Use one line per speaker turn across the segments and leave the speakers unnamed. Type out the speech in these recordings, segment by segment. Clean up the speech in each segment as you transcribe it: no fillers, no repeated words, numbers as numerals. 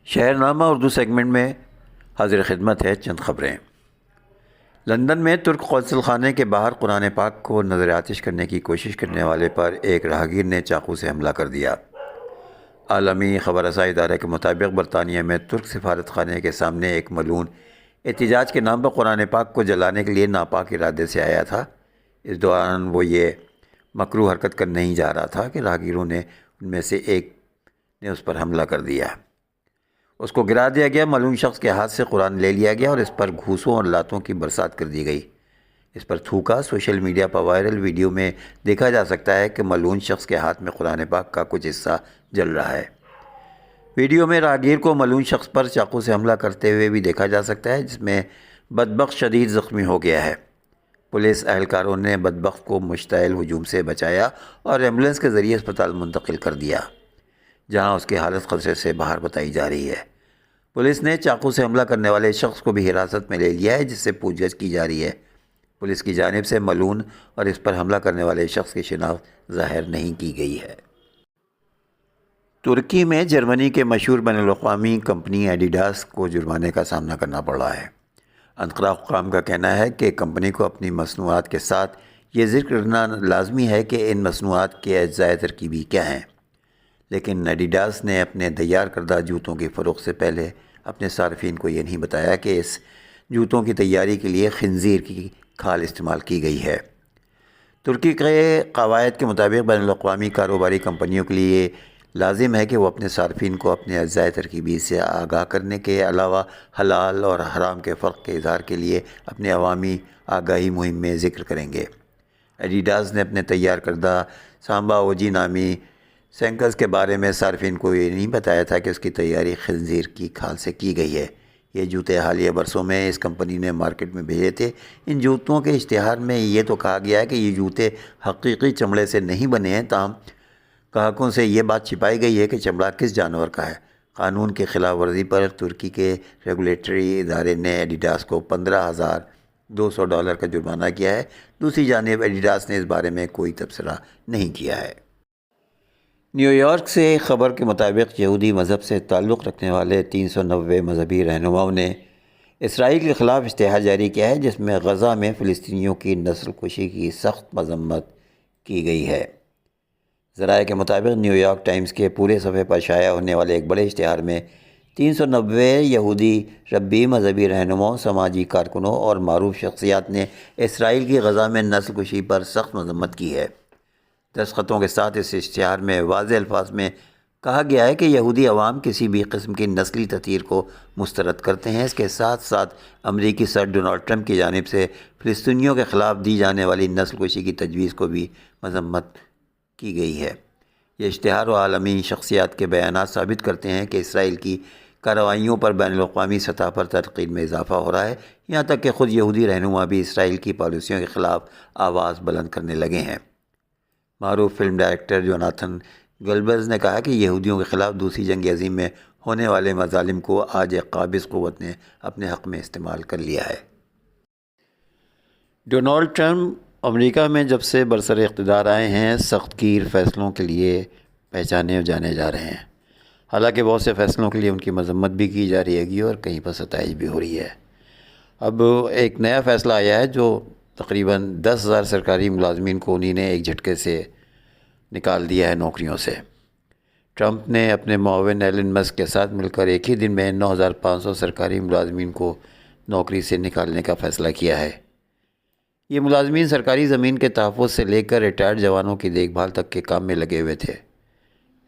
شہر نامہ اردو سیگمنٹ میں حاضر خدمت ہے چند خبریں۔ لندن میں ترک قونصل خانے کے باہر قرآن پاک کو نظر آتش کرنے کی کوشش کرنے والے پر ایک راہگیر نے چاقو سے حملہ کر دیا۔ عالمی خبر رسائی ادارے کے مطابق برطانیہ میں ترک سفارت خانے کے سامنے ایک ملعون احتجاج کے نام پر قرآن پاک کو جلانے کے لیے ناپاک ارادے سے آیا تھا۔ اس دوران وہ یہ مکروہ حرکت کرنے ہی جا رہا تھا کہ راہگیروں نے ان میں سے ایک نے اس پر حملہ کر دیا۔ اس کو گرا دیا گیا۔ ملعون شخص کے ہاتھ سے قرآن لے لیا گیا اور اس پر گھوسوں اور لاتوں کی برسات کر دی گئی۔ اس پر تھوکا۔ سوشل میڈیا پر وائرل ویڈیو میں دیکھا جا سکتا ہے کہ ملعون شخص کے ہاتھ میں قرآن پاک کا کچھ حصہ جل رہا ہے۔ ویڈیو میں راہگیر کو ملعون شخص پر چاقو سے حملہ کرتے ہوئے بھی دیکھا جا سکتا ہے، جس میں بدبخت شدید زخمی ہو گیا ہے۔ پولیس اہلکاروں نے بدبخت کو مشتعل ہجوم سے بچایا اور ایمبولینس کے ذریعے اسپتال منتقل کر دیا، جہاں اس کی حالت خطرے سے باہر بتائی جا رہی ہے۔ پولیس نے چاقو سے حملہ کرنے والے شخص کو بھی حراست میں لے لیا ہے، جس سے پوچھ گچھ کی جا رہی ہے۔ پولیس کی جانب سے ملعون اور اس پر حملہ کرنے والے شخص کی شناخت ظاہر نہیں کی گئی ہے۔ ترکی میں جرمنی کے مشہور بین الاقوامی کمپنی ایڈیڈاس کو جرمانے کا سامنا کرنا پڑ رہا ہے۔ انقرہ حکام کا کہنا ہے کہ کمپنی کو اپنی مصنوعات کے ساتھ یہ ذکر کرنا لازمی ہے کہ ان مصنوعات کے اجزائے ترکیبی کیا ہیں، لیکن ایڈیڈاس نے اپنے تیار کردہ جوتوں کی فروخت سے پہلے اپنے صارفین کو یہ نہیں بتایا کہ اس جوتوں کی تیاری کے لیے خنزیر کی کھال استعمال کی گئی ہے۔ ترکی کے قواعد کے مطابق بین الاقوامی کاروباری کمپنیوں کے لیے لازم ہے کہ وہ اپنے صارفین کو اپنے اجزائے ترکیبی سے آگاہ کرنے کے علاوہ حلال اور حرام کے فرق کے اظہار کے لیے اپنے عوامی آگاہی مہم میں ذکر کریں گے۔ ایڈیڈاس نے اپنے تیار کردہ سامبا اوجی نامی سینکرز کے بارے میں صارفین کو یہ نہیں بتایا تھا کہ اس کی تیاری خنزیر کی کھال سے کی گئی ہے۔ یہ جوتے حالیہ برسوں میں اس کمپنی نے مارکیٹ میں بھیجے تھے۔ ان جوتوں کے اشتہار میں یہ تو کہا گیا ہے کہ یہ جوتے حقیقی چمڑے سے نہیں بنے ہیں، تاہم گاہکوں سے یہ بات چھپائی گئی ہے کہ چمڑا کس جانور کا ہے۔ قانون کی خلاف ورزی پر ترکی کے ریگولیٹری ادارے نے ایڈیڈاس کو $15,200 کا جرمانہ کیا ہے۔ دوسری جانب ایڈیڈاس نے اس بارے میں کوئی تبصرہ نہیں کیا ہے۔ نیو یارک سے ایک خبر کے مطابق یہودی مذہب سے تعلق رکھنے والے 390 مذہبی رہنماؤں نے اسرائیل کے خلاف اشتہار جاری کیا ہے، جس میں غزہ میں فلسطینیوں کی نسل کشی کی سخت مذمت کی گئی ہے۔ ذرائع کے مطابق نیو یارک ٹائمز کے پورے صفحے پر شائع ہونے والے ایک بڑے اشتہار میں 390 یہودی ربی مذہبی رہنماؤں، سماجی کارکنوں اور معروف شخصیات نے اسرائیل کی غزہ میں نسل کشی پر سخت مذمت کی ہے۔ دستخطوں کے ساتھ اس اشتہار میں واضح الفاظ میں کہا گیا ہے کہ یہودی عوام کسی بھی قسم کی نسلی تطہیر کو مسترد کرتے ہیں۔ اس کے ساتھ ساتھ امریکی صدر ڈونلڈ ٹرمپ کی جانب سے فلسطینیوں کے خلاف دی جانے والی نسل کشی کی تجویز کو بھی مذمت کی گئی ہے۔ یہ اشتہار و عالمی شخصیات کے بیانات ثابت کرتے ہیں کہ اسرائیل کی کارروائیوں پر بین الاقوامی سطح پر تنقید میں اضافہ ہو رہا ہے، یہاں تک کہ خود یہودی رہنما بھی اسرائیل کی پالیسیوں کے خلاف آواز بلند کرنے لگے ہیں۔ معروف فلم ڈائریکٹر جوناتھن گلبرز نے کہا کہ یہودیوں کے خلاف دوسری جنگ عظیم میں ہونے والے مظالم کو آج ایک قابض قوت نے اپنے حق میں استعمال کر لیا ہے۔ ڈونلڈ ٹرمپ امریکہ میں جب سے برسر اقتدار آئے ہیں، سخت گیر فیصلوں کے لیے پہچانے جانے جا رہے ہیں۔ حالانکہ بہت سے فیصلوں کے لیے ان کی مذمت بھی کی جا رہی ہے اور کہیں پر ستائش بھی ہو رہی ہے۔ اب ایک نیا فیصلہ آیا ہے جو تقریباً 10,000 سرکاری ملازمین کو انہی نے ایک جھٹکے سے نکال دیا ہے نوکریوں سے۔ ٹرمپ نے اپنے معاون ایلن مسک کے ساتھ مل کر ایک ہی دن میں 9,500 سرکاری ملازمین کو نوکری سے نکالنے کا فیصلہ کیا ہے۔ یہ ملازمین سرکاری زمین کے تحفظ سے لے کر ریٹائرڈ جوانوں کی دیکھ بھال تک کے کام میں لگے ہوئے تھے۔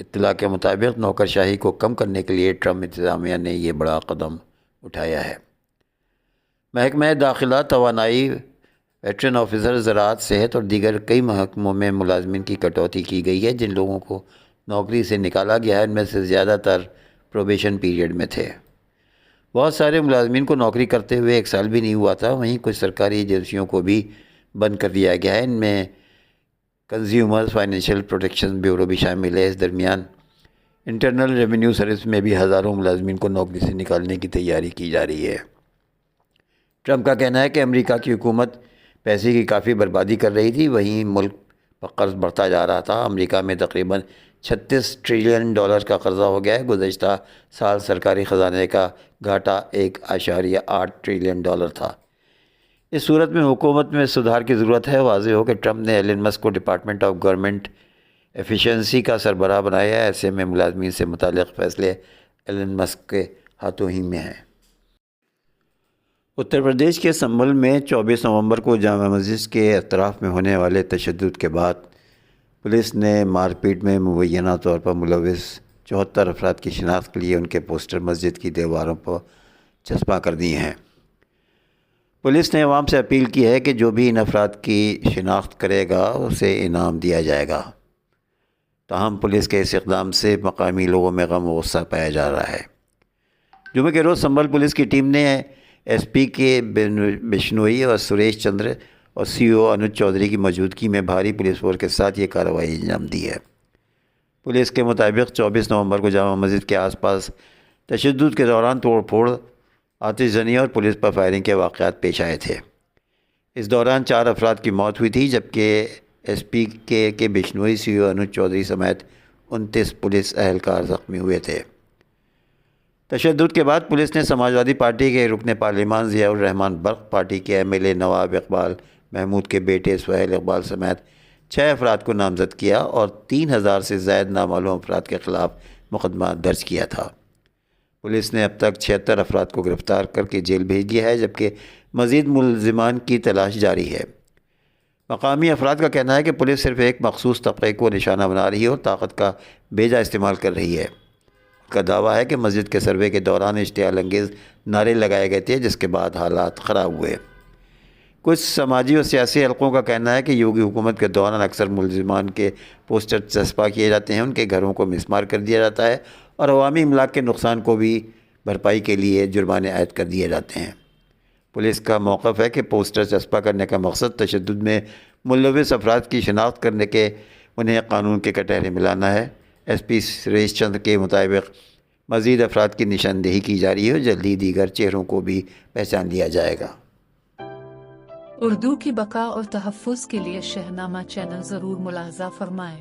اطلاع کے مطابق نوکرشاہی کو کم کرنے کے لیے ٹرمپ انتظامیہ نے یہ بڑا قدم اٹھایا ہے۔ محکمہ داخلہ، توانائی، ویٹرن آفیسر، زراعت، صحت اور دیگر کئی محکموں میں ملازمین کی کٹوتی کی گئی ہے۔ جن لوگوں کو نوکری سے نکالا گیا ہے ان میں سے زیادہ تر پروبیشن پیریڈ میں تھے۔ بہت سارے ملازمین کو نوکری کرتے ہوئے 1 سال بھی نہیں ہوا تھا۔ وہیں کچھ سرکاری ایجنسیوں کو بھی بند کر دیا گیا ہے، ان میں کنزیومر فائنینشیل پروٹیکشن بیورو بھی شامل ہے۔ اس درمیان انٹرنل ریونیو سروس میں بھی ہزاروں ملازمین کو نوکری سے نکالنے کی تیاری کی جا رہی ہے۔ ٹرمپ کا کہنا ہے کہ امریکہ کی حکومت پیسے کی کافی بربادی کر رہی تھی، وہیں ملک پر قرض بڑھتا جا رہا تھا۔ امریکہ میں تقریباً $36 ٹریلین کا قرضہ ہو گیا ہے۔ گزشتہ سال سرکاری خزانے کا گھاٹا $1.8 ٹریلین تھا۔ اس صورت میں حکومت میں سدھار کی ضرورت ہے۔ واضح ہو کہ ٹرمپ نے ایلن مسک کو ڈپارٹمنٹ آف گورنمنٹ ایفیشنسی کا سربراہ بنایا ہے۔ ایسے میں ملازمین سے متعلق فیصلے ایلن مسک کے ہاتھوں ہی میں ہیں۔ اتر پردیش کے سنبھل میں 24 نومبر کو جامع مسجد کے اطراف میں ہونے والے تشدد کے بعد پولیس نے مار پیٹ میں مبینہ طور پر ملوث 74 افراد کی شناخت کے لیے ان کے پوسٹر مسجد کی دیواروں پر چسپاں کر دیے ہیں۔ پولیس نے عوام سے اپیل کی ہے کہ جو بھی ان افراد کی شناخت کرے گا اسے انعام دیا جائے گا۔ تاہم پولیس کے اس اقدام سے مقامی لوگوں میں غم و غصہ پایا جا رہا ہے۔ جمعہ کے روز سنبھل پولیس کی ٹیم نے ایس پی کے بشنوئی اور سریش چندر اور سی او انوج چودھری کی موجودگی میں بھاری پولیس فورس کے ساتھ یہ کارروائی انجام دی ہے۔ پولیس کے مطابق 24 نومبر کو جامع مسجد کے آس پاس تشدد کے دوران توڑ پھوڑ، آتش زنی اور پولیس پر فائرنگ کے واقعات پیش آئے تھے۔ اس دوران 4 افراد کی موت ہوئی تھی، جبکہ ایس پی کے بشنوئی، سی او انوج چودھری سمیت 29 پولیس اہلکار زخمی ہوئے تھے۔ تشدد کے بعد پولیس نے سماجوادی پارٹی کے رکن پارلیمان ضیاء الرحمان برق، پارٹی کے ایم ایل اے نواب اقبال محمود کے بیٹے سہیل اقبال سمیت 6 افراد کو نامزد کیا اور 3000 سے زائد نامعلوم افراد کے خلاف مقدمہ درج کیا تھا۔ پولیس نے اب تک 76 افراد کو گرفتار کر کے جیل بھیج دیا ہے، جبکہ مزید ملزمان کی تلاش جاری ہے۔ مقامی افراد کا کہنا ہے کہ پولیس صرف ایک مخصوص طبقے کو نشانہ بنا رہی ہے اور طاقت کا بیجا استعمال کر رہی ہے۔ ان کا دعویٰ ہے کہ مسجد کے سروے کے دوران اشتعال انگیز نعرے لگائے گئے تھے، جس کے بعد حالات خراب ہوئے۔ کچھ سماجی اور سیاسی حلقوں کا کہنا ہے کہ یوگی حکومت کے دوران اکثر ملزمان کے پوسٹر چسپاں کیے جاتے ہیں، ان کے گھروں کو مسمار کر دیا جاتا ہے اور عوامی املاک کے نقصان کو بھی بھرپائی کے لیے جرمانے عائد کر دیے جاتے ہیں۔ پولیس کا موقف ہے کہ پوسٹر چسپاں کرنے کا مقصد تشدد میں ملوث افراد کی شناخت کرنے کے انہیں قانون کے کٹہرے میں لانا ہے۔ ایس پی سریش چندر کے مطابق مزید افراد کی نشاندہی کی جا رہی ہے اور جلد ہی دیگر چہروں کو بھی پہچان لیا جائے گا۔
اردو کی بقا اور تحفظ کے لیے شہنامہ چینل ضرور ملاحظہ فرمائیں۔